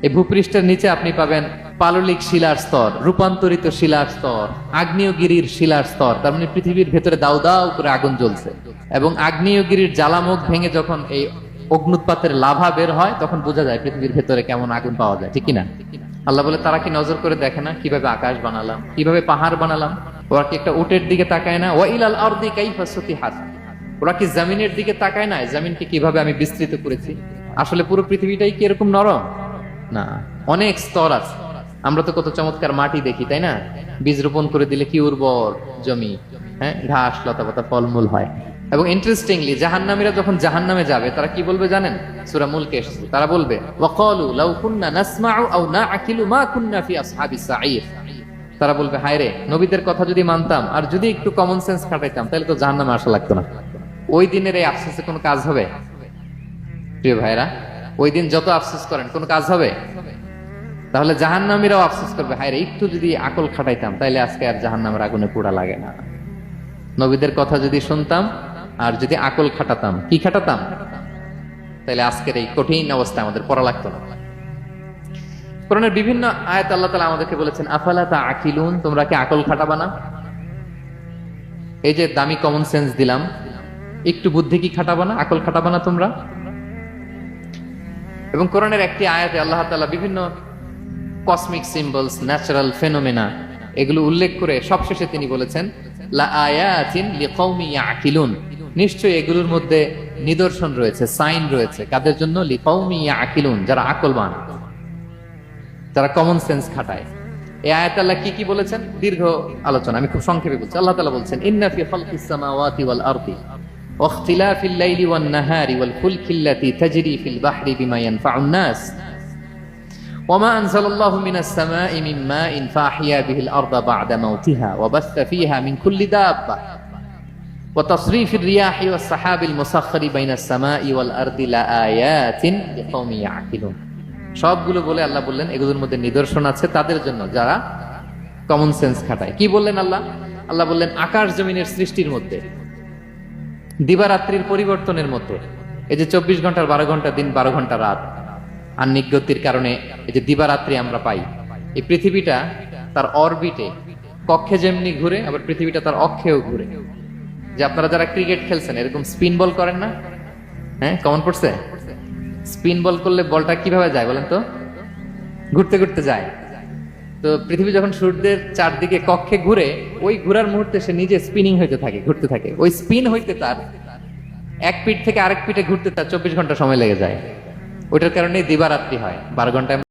এই ভূপৃষ্ঠের নিচে আপনি পাবেন পাললিক শিলার স্তর, রূপান্তরিত শিলার স্তর, আগ্নেয়গিরির শিলার স্তর। তার মানে পৃথিবীর ভেতরে দাউ দাউ করে আগুন জ্বলছে, এবং আগ্নেয়গিরির জ্বালামুখ ভেঙে যখন এই অগ্নুৎপাতের লাভা বের হয় তখন বোঝা যায় পৃথিবীর ভেতরে কেমন আগুন পাওয়া যায়, ঠিক কিনা? আল্লাহ বলে, তারা কি নজর করে দেখে না কিভাবে আকাশ বানালাম, কিভাবে পাহাড় বানালাম? ওরা কি একটা উটের দিকে তাকায় না? ওয়া ইলাল আরদি কাইফা সুতিহাত। ওরা কি জমিনের দিকে তাকায় না, জমিনকে কিভাবে আমি বিস্তৃত করেছি? আসলে পুরো পৃথিবীটাই কি এরকম নরম? না, অনেক স্তর আছে। আমরা তো কত চমৎকার মাটি দেখি, তাই না? বীজ রোপণ করে দিলে কি উর্বর জমি, হ্যাঁ, ঘাস লতাপাতা ফলমূল হয়। এবং ইন্টারেস্টিংলি জাহান্নামীরা যখন জাহান্নামে যাবে তারা কি বলবে জানেন? সূরা মুলকে এসেছে, তারা বলবে ওয়াকালু লাউ কুননা নাসমাউ আও নাআকিলু মা কুননা ফি আসহাবিস সাঈর। তারা বলবে, হায় রে, নবীদের কথা যদি মানতাম আর যদি একটু কমন সেন্স খাটাইতাম তাহলে তো জাহান্নামে আসা লাগতো না। ওই দিনের এই আফসোসে কোনো কাজ হবে? প্রিয় ভাইরা, ওই দিন যত আফসোস করেন কোনো কাজ হবে? তাহলে জাহান্নামীরাও আফসোস করবে, হায় রে, একটু যদি আকল খাটাইতাম তাহলে আজকে আর জাহান্নামের আগুনে পোড়া লাগে না। নবীদের কথা যদি শুনতাম আর যদি আকল খাটাতাম, কি খাটাতাম, তাহলে আজকের এই কঠিন অবস্থা আমাদের পড়া লাগতো না। কোরআনের বিভিন্ন আয়াত আল্লাহ তাআলা আমাদেরকে বলেছেন, আফালা তাআকিলুন, তোমরা কি আকল খাটাবা না? এই যে দামি কমন সেন্স দিলাম, একটু বুদ্ধি কি খাটাবা না, আকল খাটাবা না তোমরা? এবং কোরআনের একটি আয়াতে আল্লাহ তাআলা বিভিন্ন কসমিক সিম্বলস, ন্যাচারাল ফেনোমেনা, এগুলো উল্লেখ করে সবশেষে তিনি বলেছেন, লা আয়াতিন লিকাউমি ইয়াকিলুন, নিশ্চয়ই এগুলোর মধ্যে নিদর্শন রয়েছে, সাইন রয়েছে। কাদের জন্য? লিকাউমি ইয়াকিলুন, যারা আকলবান, যারা কমন সেন্স খাটায়। এই আয়াতে আল্লাহ কি কি বলেছেন? দীর্ঘ আলোচনা, আমি খুব সংক্ষেপে বলছি। আল্লাহ তাআলা বলছেন, ইন্না ফি খালকিস সামাওয়াতি ওয়াল আরদি ওয়া ইখতিলাফিল লাইলি ওয়ান নাহারি ওয়াল ফুলকিল্লাতি তাজরি ফিল বাহরি বিমা ইয়ানফাউন নাস وما أنزل الله من السماء من ماء فأحيا به الأرض بعد موتها وبث فيها من كل دابة وتصريف الرياح والسحاب المسخر بين السماء والأرض لآيات لقوم يعقلون। সবগুলো বলে আল্লাহ বললেন এগুলোর মধ্যে নিদর্শন আছে তাদের জন্য যারা কমন সেন্স খাটায়। কি বললেন আল্লাহ? আল্লাহ বললেন আকাশ জমিনের সৃষ্টির মধ্যে, দিবারাত্রির পরিবর্তনের মধ্যে, এই যে 24 ঘন্টার 12 ঘন্টা দিন, 12 ঘন্টা রাত, আহ্নিক গতির কারণে এই যে দিবারাত্রি আমরা পাই, এই পৃথিবীটা তার অরবিটে, কক্ষে যেমনি ঘুরে, আবার পৃথিবীটা তার অক্ষেও ঘুরে। যে আপনারা যারা ক্রিকেট খেলছেন এরকম স্পিন বল করেন না? হ্যাঁ, কমন পড়ছে? স্পিন বল করলে বলটা কিভাবে যায় বলেন তো? ঘুরতে ঘুরতে যায়। তো পৃথিবী যখন সূর্যের চারদিকে কক্ষে ঘুরে, ওই ঘোরার মুহূর্তে সে নিজে স্পিনিং হইতে থাকে, ঘুরতে থাকে। ওই স্পিন হইতে তার এক পিঠ থেকে আরেক পিঠে ঘুরতে তার 24 ঘন্টা সময় লেগে যায়। ওইটার কারণে দিবারাত্রি হয়, 12 ঘন্টায়